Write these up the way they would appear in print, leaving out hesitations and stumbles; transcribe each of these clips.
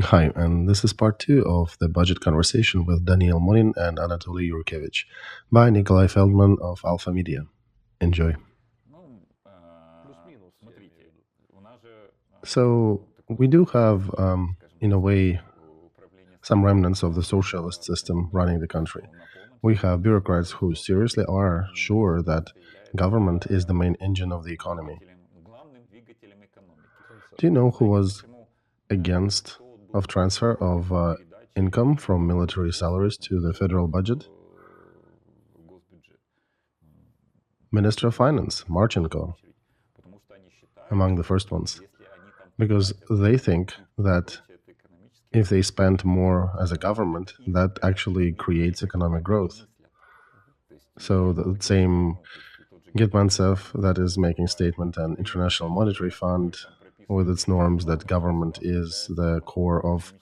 Hi, and this is part two of the budget conversation with Daniil Monin and Anatoly Yurkevich by Nikolai Feldman of Alpha Media. Enjoy. So, we do have, in a way, some remnants of the socialist system running the country. We have bureaucrats who seriously are sure that government is the main engine of the economy. Do you know who was against of transfer of income from military salaries to the federal budget? Minister of Finance, Marchenko, among the first ones, because they think that if they spend more as a government, that actually creates economic growth. So the same Gitmantsev that is making statement and International Monetary Fund with its norms that government is the core of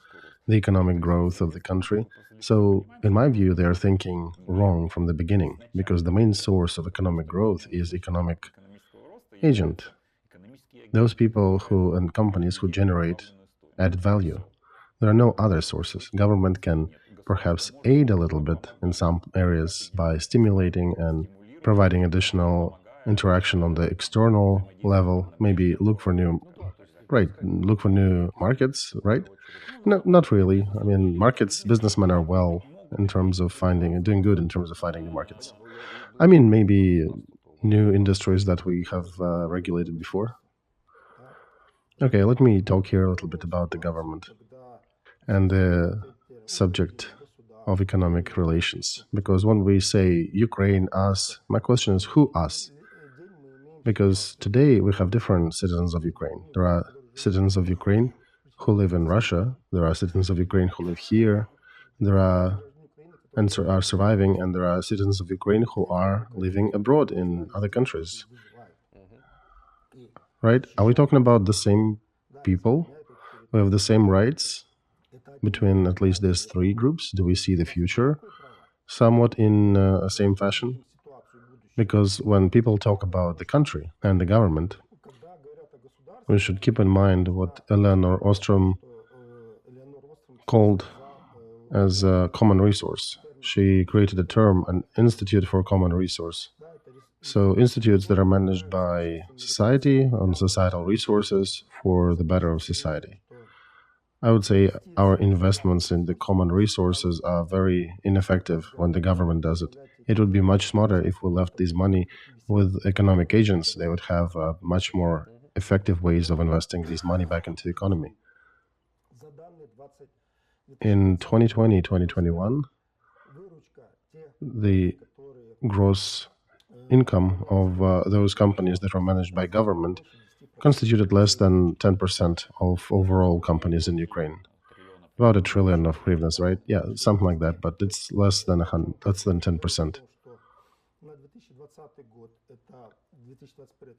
the economic growth of the country. So, in my view, they are thinking wrong from the beginning, because the main source of economic growth is economic agent, those people who and companies who generate added value. There are no other sources. Government can perhaps aid a little bit in some areas by stimulating and providing additional interaction on the external level, maybe look for new markets, right? No, not really. I mean, markets, businessmen are well in terms of finding and doing good in terms of finding new markets. I mean, maybe new industries that we have regulated before. Okay, let me talk here a little bit about the government and the subject of economic relations. Because when we say Ukraine, us, my question is who us? Because today we have different citizens of Ukraine. There are citizens of Ukraine who live in Russia. There are citizens of Ukraine who live here. There are are surviving, and there are citizens of Ukraine who are living abroad in other countries. Right? Are we talking about the same people? We have the same rights between at least these three groups. Do we see the future somewhat in a same fashion? Because when people talk about the country and the government, we should keep in mind what Eleanor Ostrom called as a common resource. She created a term, an institute for common resource. So institutes that are managed by society on societal resources for the better of society. I would say our investments in the common resources are very ineffective when the government does it. It would be much smarter if we left this money with economic agents. They would have much more effective ways of investing this money back into the economy. In 2020, 2021, the gross income of those companies that were managed by government constituted less than 10% of overall companies in Ukraine. About $1 trillion of hryvnias, right? Yeah, something like that, but it's less than 10%.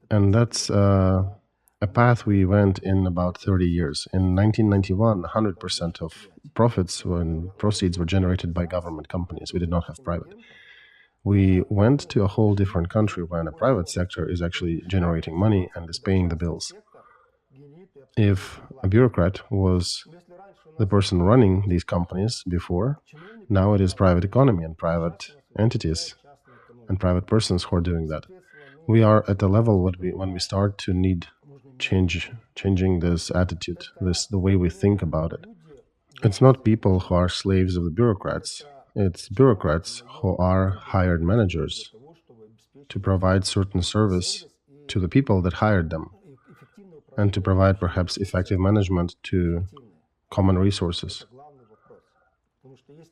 And that's a path we went in about 30 years. In 1991, 100% of profits and proceeds were generated by government companies. We did not have private. We went to a whole different country when a private sector is actually generating money and is paying the bills. If a bureaucrat was the person running these companies before, now it is private economy and private entities and private persons who are doing that. We are at a level when we start to need changing this attitude, the way we think about it. It's not people who are slaves of the bureaucrats. It's bureaucrats who are hired managers to provide certain service to the people that hired them and to provide perhaps effective management to common resources.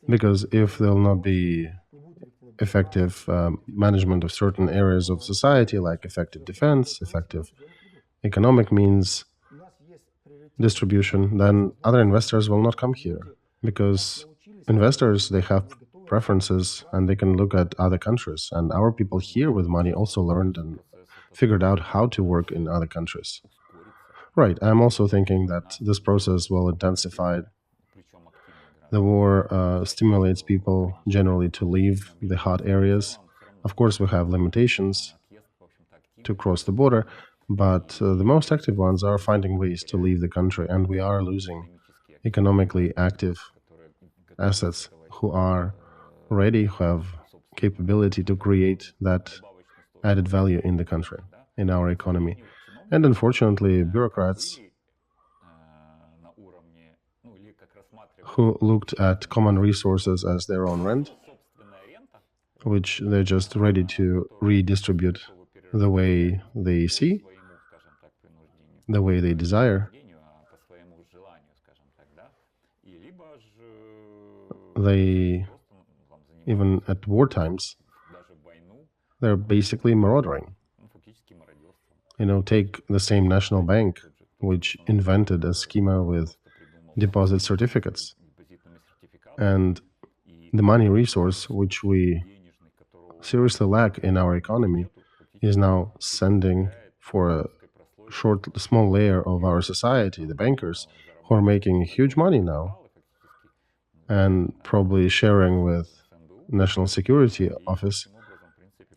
Because if there will not be effective management of certain areas of society, like effective defense, effective economic means distribution, then other investors will not come here. Because investors, they have preferences and they can look at other countries. And our people here with money also learned and figured out how to work in other countries. Right, I'm also thinking that this process will intensify. The war stimulates people generally to leave the hot areas. Of course, we have limitations to cross the border, but the most active ones are finding ways to leave the country, and we are losing economically active assets who are ready, who have capability to create that added value in the country, in our economy. And unfortunately, bureaucrats who looked at common resources as their own rent, which they're just ready to redistribute the way they see, the way they desire. They, even at war times, they're basically marauding. Take the same national bank, which invented a schema with deposit certificates. And the money resource, which we seriously lack in our economy, is now sending for a small layer of our society, the bankers, who are making huge money now and probably sharing with National Security Office.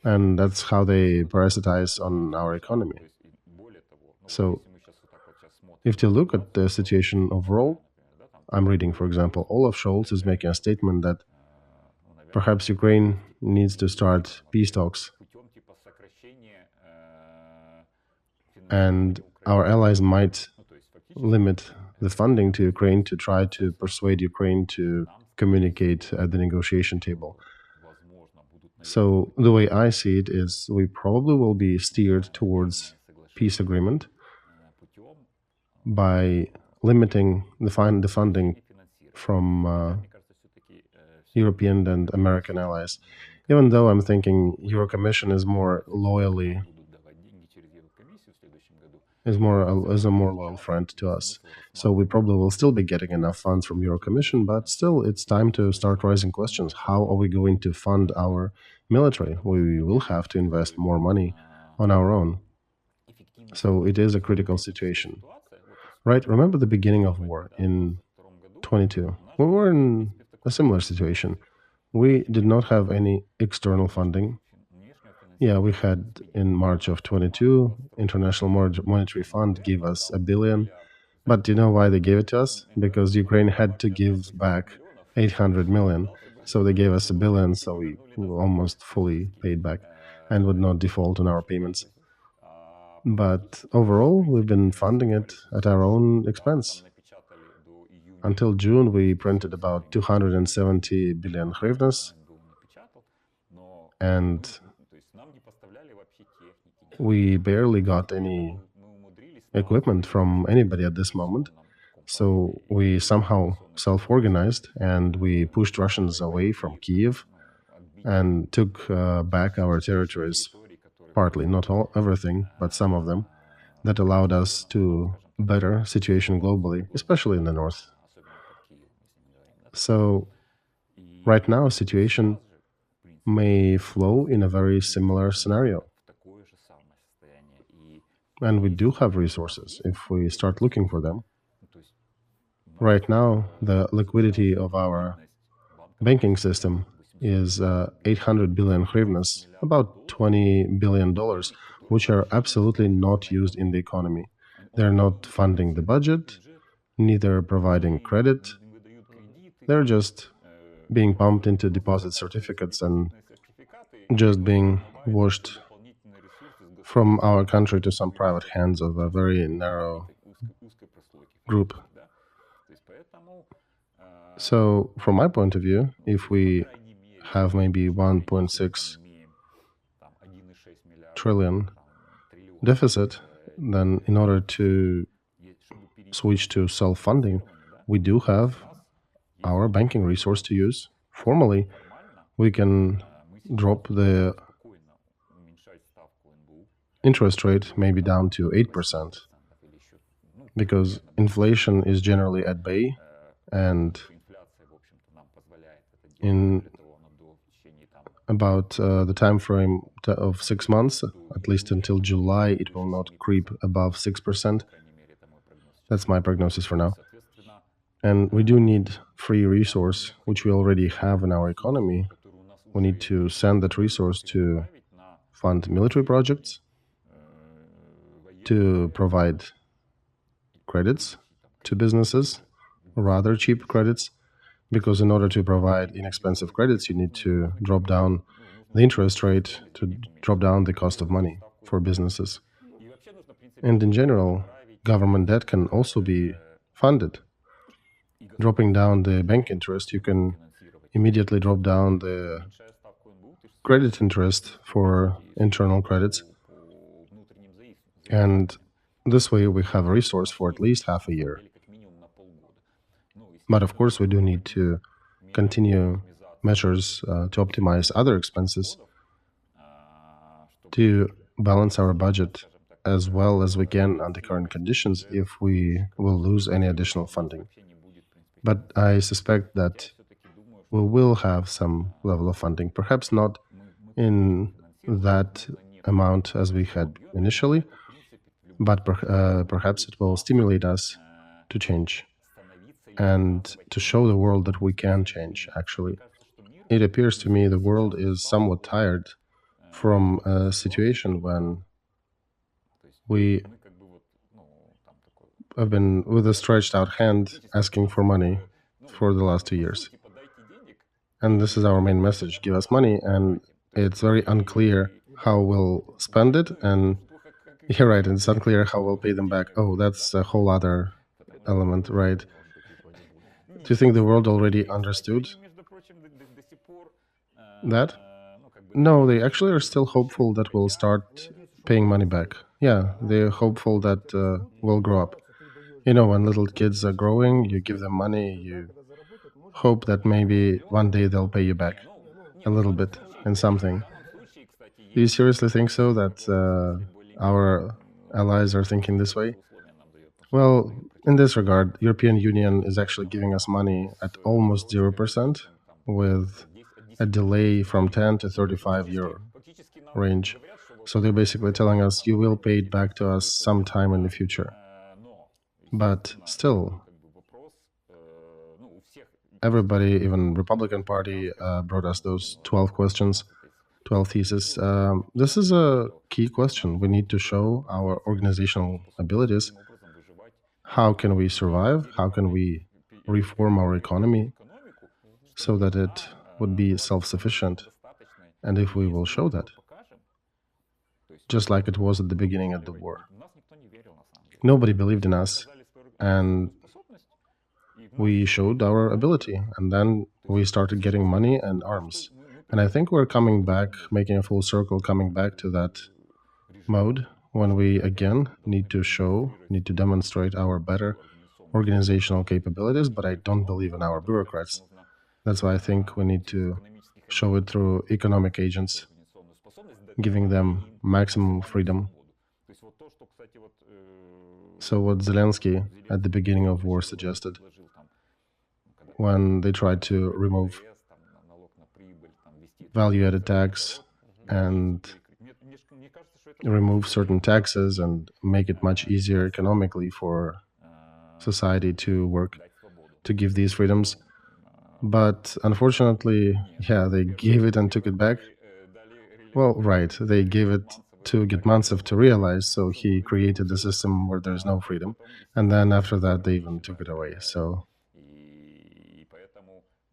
And that's how they parasitize on our economy. So if you look at the situation overall, I'm reading, for example, Olaf Scholz is making a statement that perhaps Ukraine needs to start peace talks, and our allies might limit the funding to Ukraine to try to persuade Ukraine to communicate at the negotiation table. So the way I see it is we probably will be steered towards peace agreement by limiting the funding from European and American allies. Even though I'm thinking Eurocommission is more loyally is a more loyal friend to us. So we probably will still be getting enough funds from Eurocommission, but still it's time to start raising questions. How are we going to fund our military? We will have to invest more money on our own. So it is a critical situation. Right? Remember the beginning of war in 22. We were in a similar situation. We did not have any external funding. Yeah, we had in March of 22, International Monetary Fund gave us $1 billion. But do you know why they gave it to us? Because Ukraine had to give back 800 million. So they gave us $1 billion, so we almost fully paid back and would not default on our payments. But overall, we've been funding it at our own expense. Until June, we printed about 270 billion hryvnias, and we barely got any equipment from anybody at this moment. So we somehow self-organized and we pushed Russians away from Kiev and took back our territories, partly, not everything, but some of them. That allowed us to better situation globally, especially in the north. So right now, situation may flow in a very similar scenario. And we do have resources if we start looking for them. Right now, the liquidity of our banking system is 800 billion hryvnias, about $20 billion, which are absolutely not used in the economy. They're not funding the budget, neither providing credit. They're just being pumped into deposit certificates and just being washed from our country to some private hands of a very narrow group. So, from my point of view, if we have maybe 1.6 trillion deficit, then in order to switch to self-funding, we do have our banking resource to use. Formally, we can drop the interest rate maybe down to 8%, because inflation is generally at bay, and in about the time frame of 6 months, at least until July, it will not creep above 6%. That's my prognosis for now. And we do need free resource, which we already have in our economy. We need to send that resource to fund military projects, to provide credits to businesses, rather cheap credits, because in order to provide inexpensive credits, you need to drop down the interest rate, to drop down the cost of money for businesses. And in general, government debt can also be funded. Dropping down the bank interest, you can immediately drop down the credit interest for internal credits. And this way we have a resource for at least half a year. But of course, we do need to continue measures to optimize other expenses to balance our budget as well as we can under current conditions if we will lose any additional funding. But I suspect that we will have some level of funding, perhaps not in that amount as we had initially, but perhaps it will stimulate us to change and to show the world that we can change, actually. It appears to me the world is somewhat tired from a situation when we have been with a stretched out hand asking for money for the last 2 years. And this is our main message: give us money, and it's very unclear how we'll spend it, and you're right, it's unclear how we'll pay them back. Oh, that's a whole other element, right? Do you think the world already understood that? No, they actually are still hopeful that we'll start paying money back. Yeah, they're hopeful that we'll grow up. You know, when little kids are growing, you give them money, you hope that maybe one day they'll pay you back a little bit in something. Do you seriously think so, that our allies are thinking this way? Well, in this regard, European Union is actually giving us money at almost 0%, with a delay from 10 to 35 year range. So they're basically telling us, you will pay it back to us sometime in the future. But still, everybody, even Republican Party, brought us those 12 questions, 12 theses. This is a key question. We need to show our organizational abilities. How can we survive? How can we reform our economy so that it would be self-sufficient? And if we will show that, just like it was at the beginning of the war, nobody believed in us, and we showed our ability, and then we started getting money and arms. And I think we're coming back, making a full circle, coming back to that mode when we again need to demonstrate our better organizational capabilities, but I don't believe in our bureaucrats. That's why I think we need to show it through economic agents, giving them maximum freedom. So what Zelensky at the beginning of war suggested, when they tried to remove value-added tax and remove certain taxes and make it much easier economically for society to work, to give these freedoms. But unfortunately, yeah, they gave it and took it back. Well, right, they gave it to Getmantsev to realize, so he created a system where there's no freedom, and then after that they even took it away. So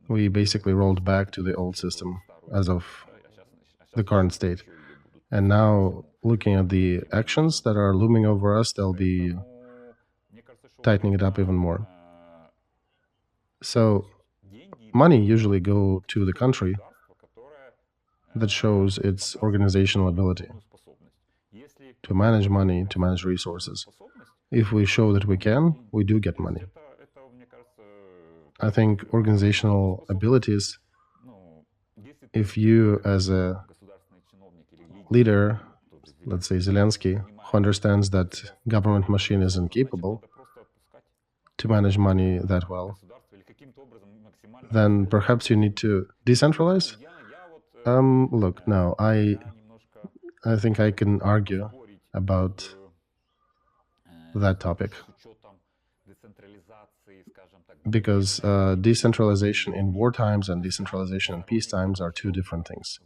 we basically rolled back to the old system as of the current state. And now, looking at the actions that are looming over us, they'll be tightening it up even more. So money usually go to the country that shows its organizational ability to manage money, to manage resources. If we show that we can, we do get money. I think organizational abilities, if you as a leader, let's say Zelensky, who understands that government machine is incapable to manage money that well, then perhaps you need to decentralize. Look, now, I think I can argue about that topic, because decentralization in war times and decentralization in peace times are two different things.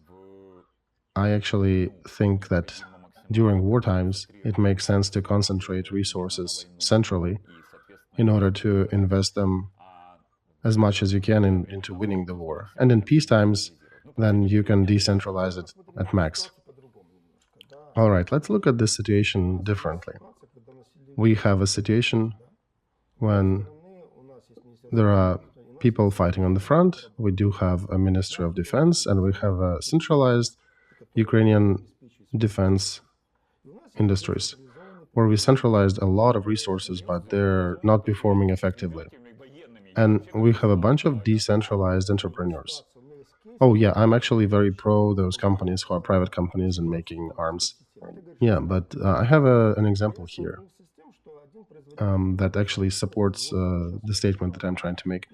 I actually think that during war times it makes sense to concentrate resources centrally in order to invest them as much as you can into winning the war. And in peace times, then you can decentralize it at max. All right, let's look at this situation differently. We have a situation when there are people fighting on the front. We do have a Ministry of Defense, and we have a centralized Ukrainian defense industries, where we centralized a lot of resources, but they're not performing effectively. And we have a bunch of decentralized entrepreneurs. Oh, yeah, I'm actually very pro those companies who are private companies and making arms. Yeah, but I have an example here that actually supports the statement that I'm trying to make.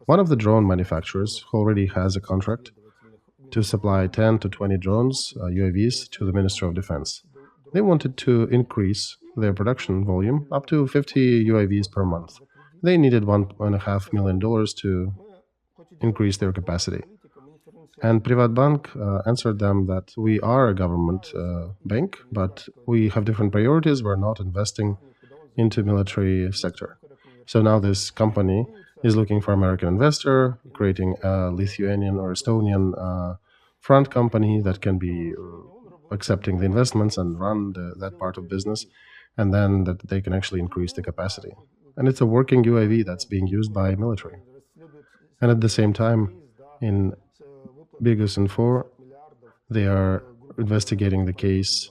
One of the drone manufacturers who already has a contract to supply 10 to 20 drones, UAVs, to the Ministry of Defense. They wanted to increase their production volume up to 50 UAVs per month. They needed $1.5 million to increase their capacity. And Privatbank answered them that we are a government bank, but we have different priorities. We're not investing into military sector. So now this company is looking for American investor, creating a Lithuanian or Estonian front company that can be accepting the investments and run that part of business, and then that they can actually increase the capacity. And it's a working UAV that's being used by military. And at the same time, in Bigus and 4, they are investigating the case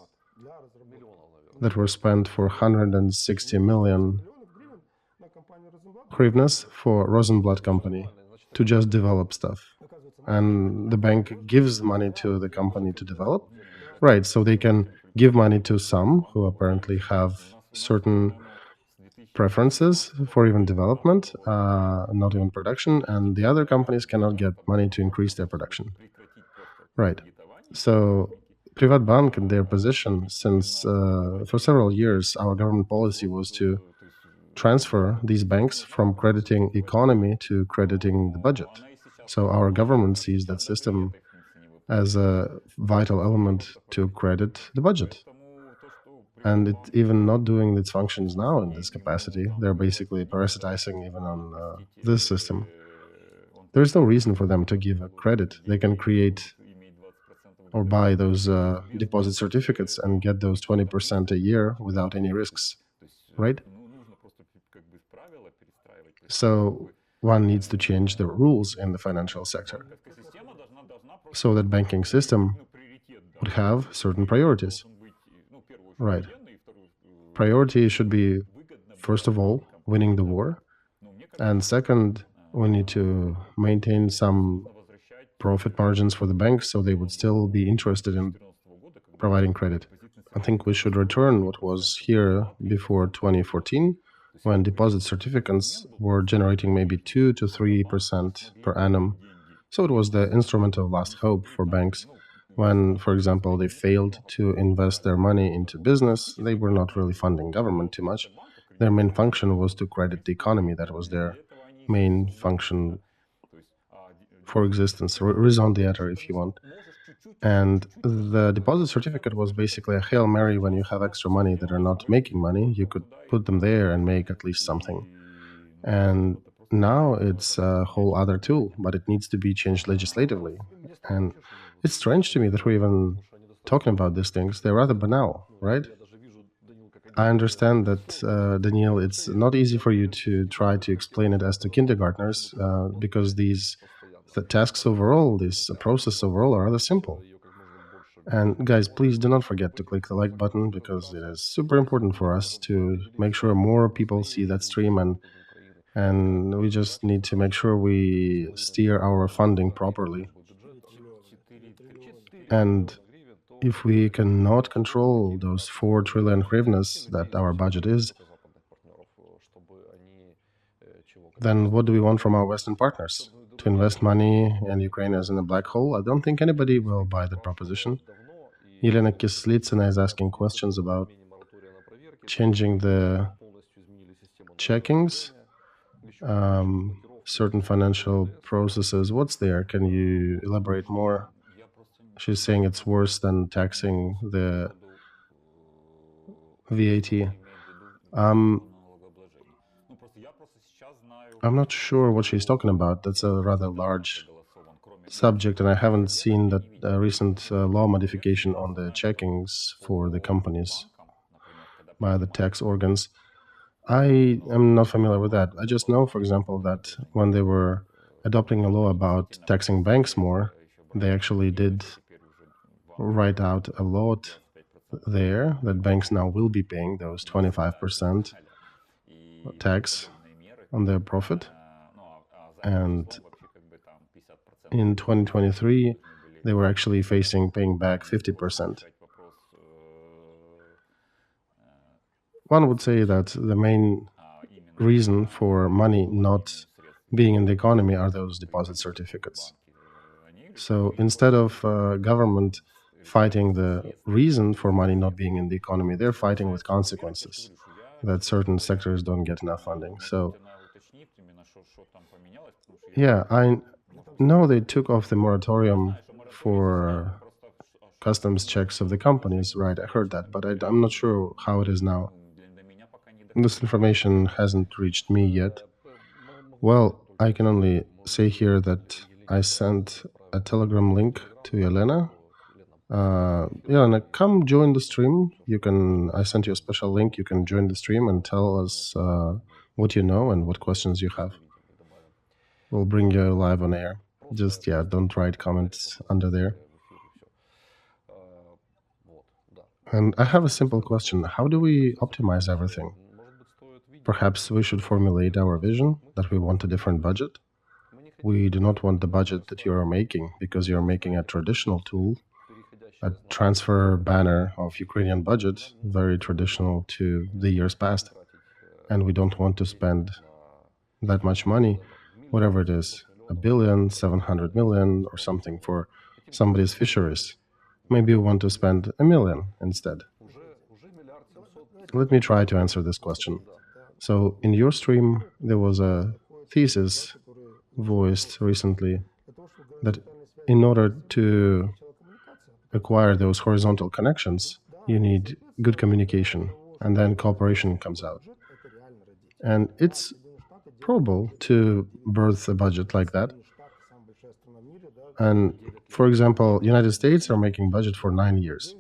that were spent for 160 million hryvnias for Rosenblatt company to just develop stuff. And the bank gives money to the company to develop. Right, so they can give money to some who apparently have certain preferences for even development, not even production, and the other companies cannot get money to increase their production. Right. So Privatbank in their position, since for several years our government policy was to transfer these banks from crediting economy to crediting the budget. So our government sees that system as a vital element to credit the budget. And it even not doing its functions now in this capacity. They're basically parasitizing even on this system. There's no reason for them to give a credit. They can create or buy those deposit certificates and get those 20% a year without any risks, right? So one needs to change the rules in the financial sector so that banking system would have certain priorities. Right. Priority should be, first of all, winning the war, and second, we need to maintain some profit margins for the banks so they would still be interested in providing credit. I think we should return what was here before 2014, when deposit certificates were generating maybe 2 to 3% per annum. So it was the instrument of last hope for banks. When, for example, they failed to invest their money into business, they were not really funding government too much. Their main function was to credit the economy. That was their main function for existence, raison d'etre, if you want. And the deposit certificate was basically a Hail Mary. When you have extra money that are not making money, you could put them there and make at least something. And now it's a whole other tool, but it needs to be changed legislatively. And it's strange to me that we're even talking about these things. They're rather banal, right? I understand that, Daniil, it's not easy for you to try to explain it as to kindergartners because the tasks overall, this process overall, are rather simple. And guys, please do not forget to click the like button because it is super important for us to make sure more people see that stream, and we just need to make sure we steer our funding properly. And if we cannot control those 4 trillion hryvnias that our budget is, then what do we want from our Western partners? To invest money in Ukraine as in a black hole? I don't think anybody will buy that proposition. Elena Kislitsina is asking questions about changing the checkings, certain financial processes. What's there? Can you elaborate more? She's saying it's worse than taxing the VAT. I'm not sure what she's talking about. That's a rather large subject, and I haven't seen that recent law modification on the checkings for the companies by the tax organs. I am not familiar with that. I just know, for example, that when they were adopting a law about taxing banks more, they actually did write out a lot there that banks now will be paying those 25% tax on their profit. And in 2023, they were actually facing paying back 50%. One would say that the main reason for money not being in the economy are those deposit certificates. So instead of government fighting the reason for money not being in the economy, they're fighting with consequences that certain sectors don't get enough funding. So yeah, I know they took off the moratorium for customs checks of the companies, right? I heard that, but I'm not sure how it is now. This information hasn't reached me yet. Well, I can only say here that I sent a Telegram link to Elena. Elena, come join the stream. I sent you a special link. You can join the stream and tell us what you know and what questions you have. We'll bring you live on air. Just, don't write comments under there. And I have a simple question. How do we optimize everything? Perhaps we should formulate our vision that we want a different budget. We do not want the budget that you are making because you're making a traditional tool, a transfer banner of Ukrainian budget, very traditional to the years past. And we don't want to spend that much money, whatever it is, 1 billion, 700 million or something for somebody's fisheries. Maybe we want to spend 1 million instead. Let me try to answer this question. So in your stream, there was a thesis voiced recently that in order to acquire those horizontal connections, you need good communication, and then cooperation comes out. And it's probable to birth a budget like that. And for example, United States are making budget for 9 years.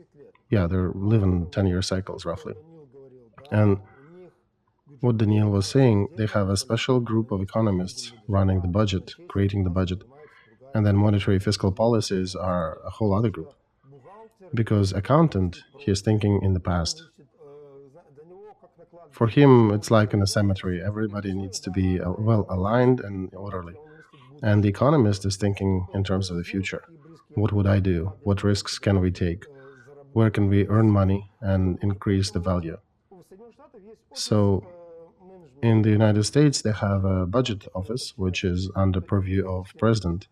Yeah, they're living 10-year cycles roughly. And what Daniil was saying, they have a special group of economists running the budget, creating the budget, and then monetary fiscal policies are a whole other group. Because accountant, he is thinking in the past. For him, it's like in a cemetery. Everybody needs to be well aligned and orderly. And the economist is thinking in terms of the future. What would I do? What risks can we take? Where can we earn money and increase the value? So in the United States, they have a budget office, which is under purview of president.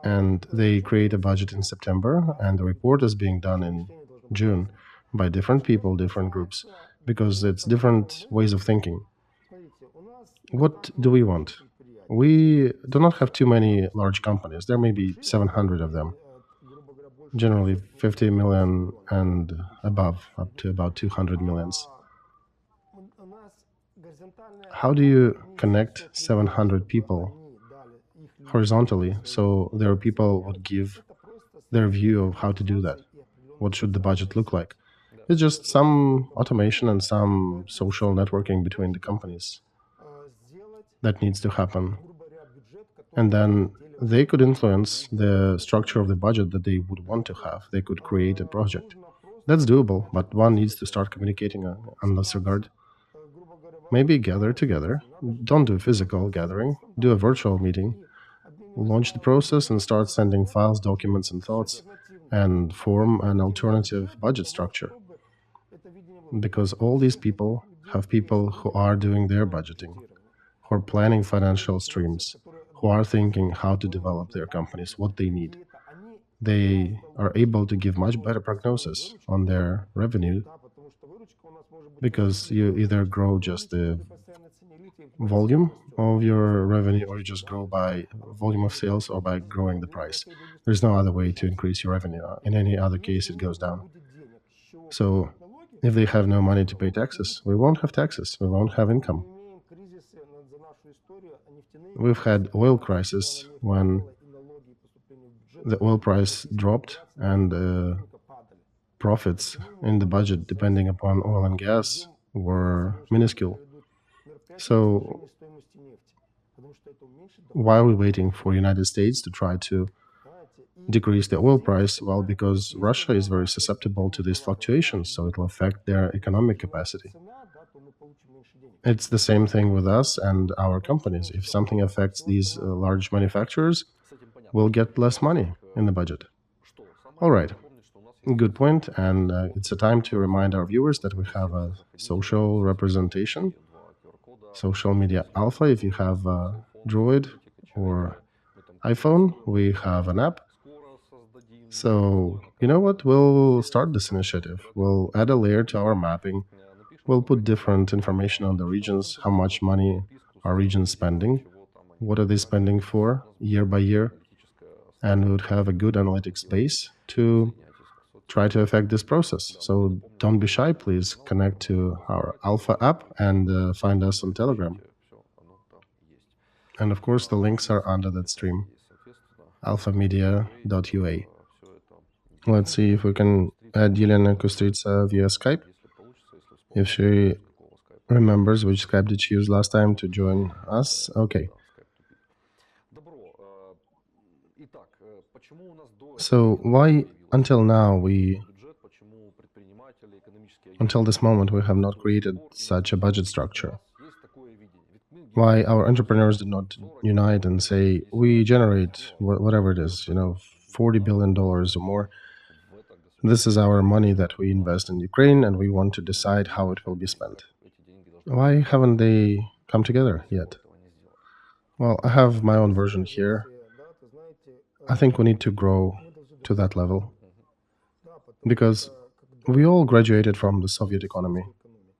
And they create a budget in September, and the report is being done in June by different people, different groups, because it's different ways of thinking. What do we want? We do not have too many large companies. There may be 700 of them, generally 50 million and above, up to about 200 millions. How do you connect 700 people horizontally so their people would give their view of how to do that? What should the budget look like? It's just some automation and some social networking between the companies that needs to happen. And then they could influence the structure of the budget that they would want to have. They could create a project. That's doable, but one needs to start communicating on this regard. Maybe gather together. Don't do a physical gathering. Do a virtual meeting. Launch the process and start sending files, documents, and thoughts, and form an alternative budget structure. Because all these people have people who are doing their budgeting, who are planning financial streams, who are thinking how to develop their companies, what they need. They are able to give much better prognosis on their revenue because you either grow just the volume of your revenue or you just grow by volume of sales or by growing the price. There's no other way to increase your revenue. In any other case, it goes down. So if they have no money to pay taxes, we won't have taxes, we won't have income. We've had oil crisis when the oil price dropped and profits in the budget, depending upon oil and gas, were minuscule. So why are we waiting for United States to try to decrease the oil price? Well, because Russia is very susceptible to these fluctuations, so it will affect their economic capacity. It's the same thing with us and our companies. If something affects these large manufacturers, we'll get less money in the budget. All right, good point. And it's a time to remind our viewers that we have a social representation, social media alpha. If you have a Droid or iPhone, we have an app. So, you know what? We'll start this initiative. We'll add a layer to our mapping. We'll put different information on the regions, how much money are regions spending, what are they spending for year by year, and we would have a good analytics base to try to affect this process. So don't be shy, please connect to our Alpha app and find us on Telegram. And of course, the links are under that stream, alpha.media.ua. Let's see if we can add Yelena Kustritsa via Skype. If she remembers which Skype did she use last time to join us. Okay. So why until now until this moment we have not created such a budget structure? Why our entrepreneurs did not unite and say, we generate whatever it is, $40 billion or more. This is our money that we invest in Ukraine and we want to decide how it will be spent. Why haven't they come together yet? Well, I have my own version here. I think we need to grow to that level because we all graduated from the Soviet economy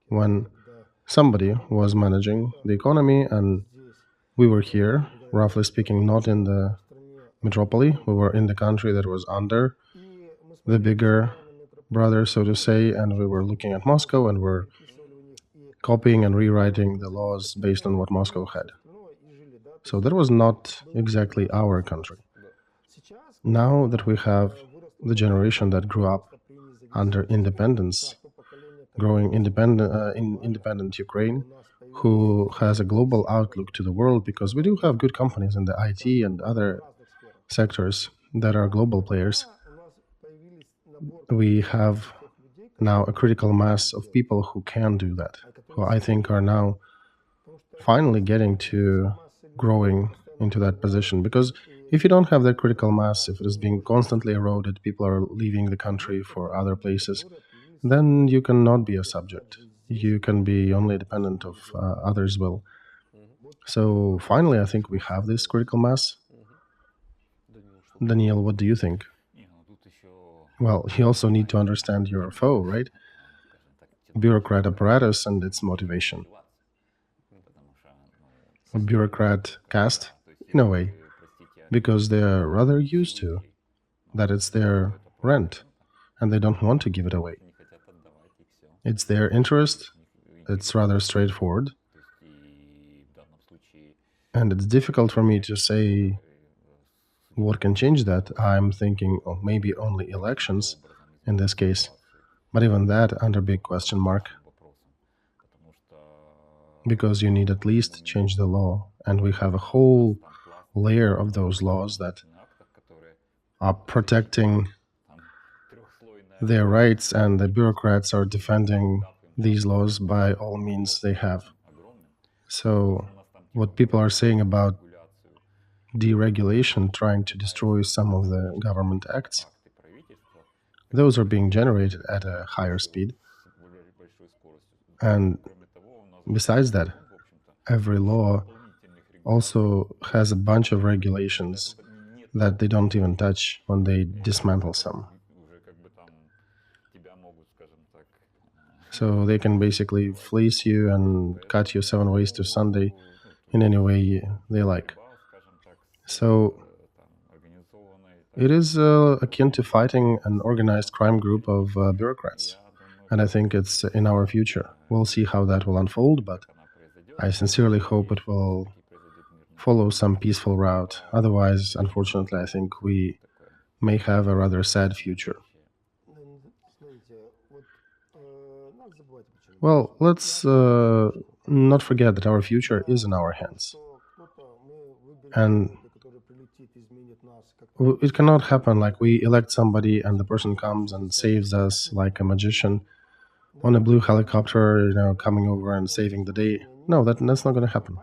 when somebody was managing the economy and we were here, roughly speaking, not in the metropolis. We were in the country that was under the bigger brother, so to say, and we were looking at Moscow and we're copying and rewriting the laws based on what Moscow had. So that was not exactly our country. Now that we have the generation that grew up under independence, growing independent Ukraine, who has a global outlook to the world, because we do have good companies in the IT and other sectors that are global players. We have now a critical mass of people who can do that, who I think are now finally getting to growing into that position. Because if you don't have that critical mass, if it is being constantly eroded, people are leaving the country for other places, then you cannot be a subject. You can be only dependent of others' will. So finally, I think we have this critical mass. Daniil, what do you think? Well, you also need to understand your foe, right? Bureaucrat apparatus and its motivation. A bureaucrat caste, in a way, because they are rather used to that it's their rent and they don't want to give it away. It's their interest, it's rather straightforward, and it's difficult for me to say what can change that. I'm thinking of maybe only elections in this case, but even that under big question mark, because you need at least change the law, and we have a whole layer of those laws that are protecting their rights, and the bureaucrats are defending these laws by all means they have. So what people are saying about deregulation, trying to destroy some of the government acts, those are being generated at a higher speed. And besides that, every law also has a bunch of regulations that they don't even touch when they dismantle some. So they can basically fleece you and cut you 7 ways to Sunday in any way they like. So it is akin to fighting an organized crime group of bureaucrats. And I think it's in our future. We'll see how that will unfold, but I sincerely hope it will follow some peaceful route. Otherwise, unfortunately, I think we may have a rather sad future. Well, let's not forget that our future is in our hands. And it cannot happen like we elect somebody and the person comes and saves us like a magician on a blue helicopter, coming over and saving the day. No, that's not going to happen.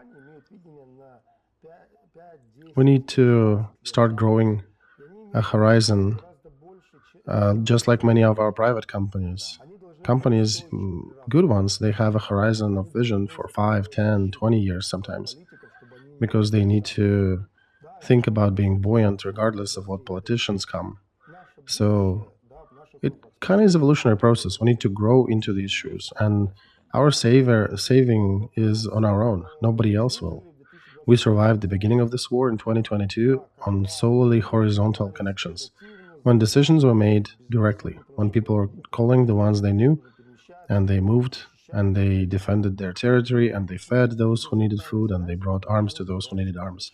We need to start growing a horizon, just like many of our private companies. Companies, good ones, they have a horizon of vision for 5, 10, 20 years sometimes, because they need to think about being buoyant regardless of what politicians come. So it kind of is evolutionary process. We need to grow into these shoes, and our saving is on our own. Nobody else will. We survived the beginning of this war in 2022 on solely horizontal connections, when decisions were made directly, when people were calling the ones they knew, and they moved, and they defended their territory, and they fed those who needed food, and they brought arms to those who needed arms.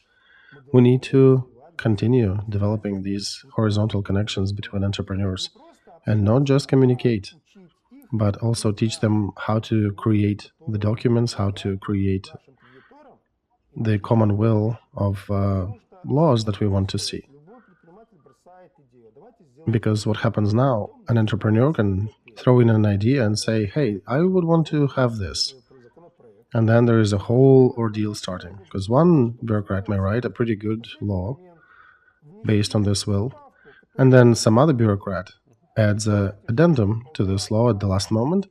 We need to continue developing these horizontal connections between entrepreneurs, and not just communicate, but also teach them how to create the documents, how to create the common will of laws that we want to see. Because what happens now, an entrepreneur can throw in an idea and say, hey, I would want to have this. And then there is a whole ordeal starting, because one bureaucrat may write a pretty good law based on this will, and then some other bureaucrat adds an addendum to this law at the last moment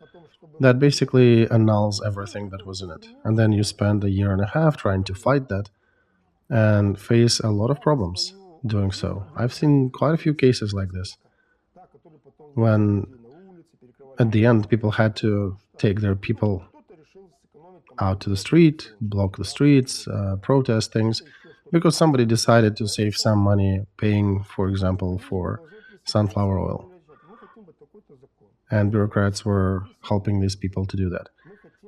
that basically annuls everything that was in it. And then you spend a year and a half trying to fight that and face a lot of problems doing so. I've seen quite a few cases like this, when at the end people had to take their people out to the street, block the streets, protest things, because somebody decided to save some money paying, for example, for sunflower oil. And bureaucrats were helping these people to do that.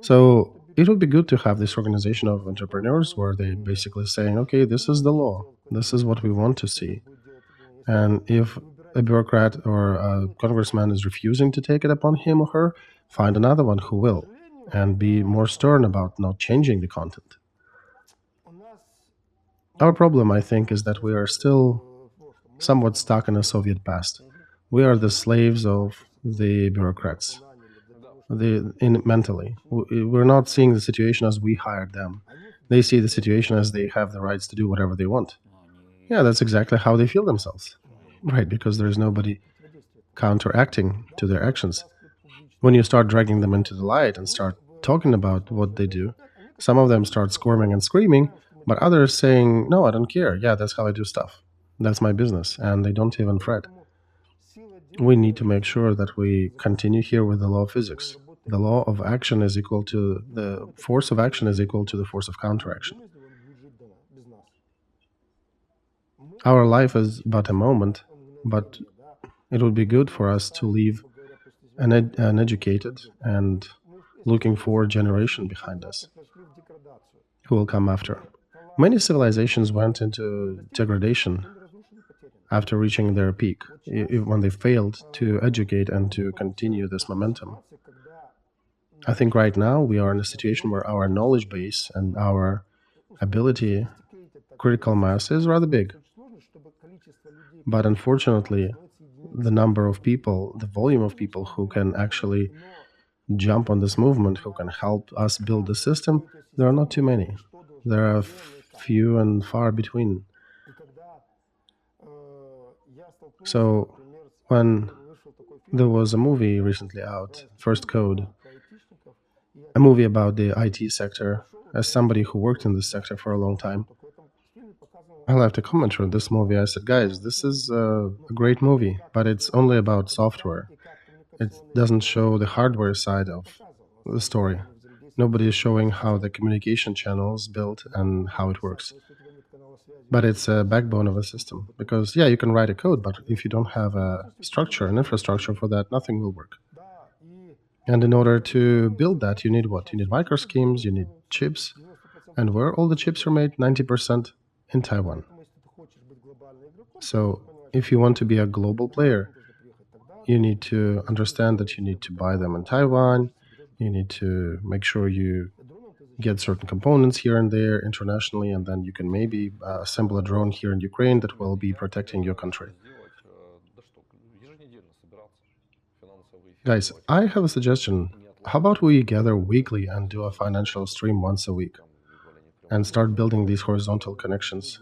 So it would be good to have this organization of entrepreneurs where they basically saying, okay, this is the law, this is what we want to see. And if a bureaucrat or a congressman is refusing to take it upon him or her, find another one who will, and be more stern about not changing the content. Our problem, I think, is that we are still somewhat stuck in a Soviet past. We are the slaves of the bureaucrats. Mentally, we're not seeing the situation as we hired them. They see the situation as they have the rights to do whatever they want. Yeah, that's exactly how they feel themselves, right? Because there's nobody counteracting to their actions. When you start dragging them into the light and start talking about what they do, some of them start squirming and screaming, but others saying, no, I don't care. Yeah, that's how I do stuff. That's my business. And they don't even fret. We need to make sure that we continue here with the law of physics. The law of action is equal to the force of action is equal to the force of counteraction. Our life is but a moment, but it would be good for us to leave an educated and looking forward generation behind us who will come after. Many civilizations went into degradation after reaching their peak, when they failed to educate and to continue this momentum. I think right now we are in a situation where our knowledge base and our ability, critical mass, is rather big. But unfortunately, the number of people, the volume of people who can actually jump on this movement, who can help us build the system, there are not too many. There are few and far between. So when there was a movie recently out, First Code, a movie about the IT sector, as somebody who worked in this sector for a long time, I left a comment on this movie. I said, guys, this is a great movie, but it's only about software. It doesn't show the hardware side of the story. Nobody is showing how the communication channel is built and how it works. But it's a backbone of a system. Because, yeah, you can write a code, but if you don't have a structure, an infrastructure for that, nothing will work. And in order to build that, you need what? You need micro schemes, you need chips. And where all the chips are made? 90% in Taiwan. So if you want to be a global player, you need to understand that you need to buy them in Taiwan. You need to make sure you get certain components here and there internationally, and then you can maybe assemble a drone here in Ukraine that will be protecting your country. Guys, I have a suggestion. How about we gather weekly and do a financial stream once a week and start building these horizontal connections?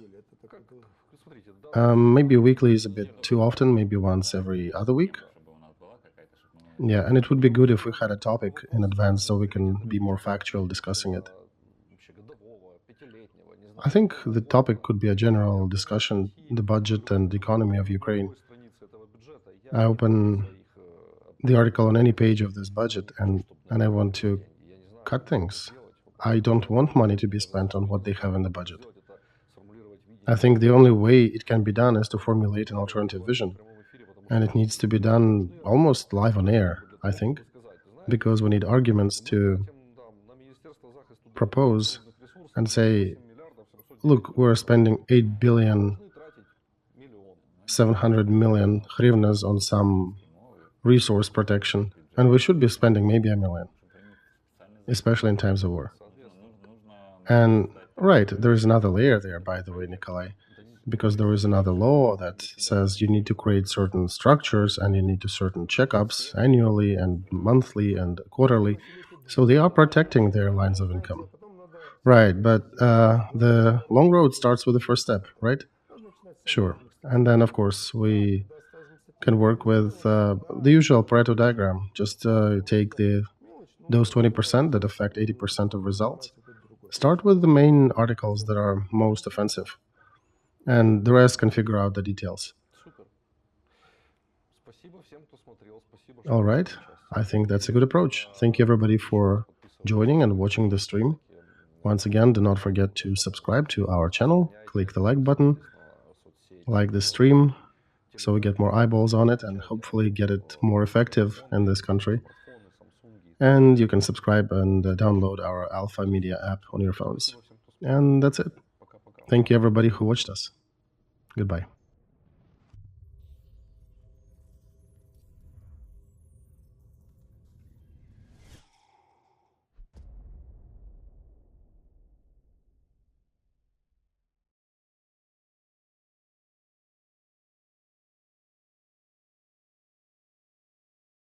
Maybe weekly is a bit too often, maybe once every other week. Yeah, and it would be good if we had a topic in advance so we can be more factual discussing it. I think the topic could be a general discussion, the budget and the economy of Ukraine. I open the article on any page of this budget and I want to cut things. I don't want money to be spent on what they have in the budget. I think the only way it can be done is to formulate an alternative vision. And it needs to be done almost live on air, I think, because we need arguments to propose and say, look, we're spending 8 billion 700 million hryvnias on some resource protection, and we should be spending maybe $1 million, especially in times of war. And right, there is another layer there, by the way, Nikolai, because there is another law that says you need to create certain structures and you need to certain checkups annually and monthly and quarterly. So they are protecting their lines of income. Right, but the long road starts with the first step, right? Sure. And then, of course, we can work with the usual Pareto diagram. Just take those 20% that affect 80% of results. Start with the main articles that are most offensive, and the rest can figure out the details. All right, I think that's a good approach. Thank you, everybody, for joining and watching the stream. Once again, do not forget to subscribe to our channel, click the like button, like the stream, so we get more eyeballs on it and hopefully get it more effective in this country. And you can subscribe and download our Alpha Media app on your phones. And that's it. Thank you, everybody who watched us. Goodbye.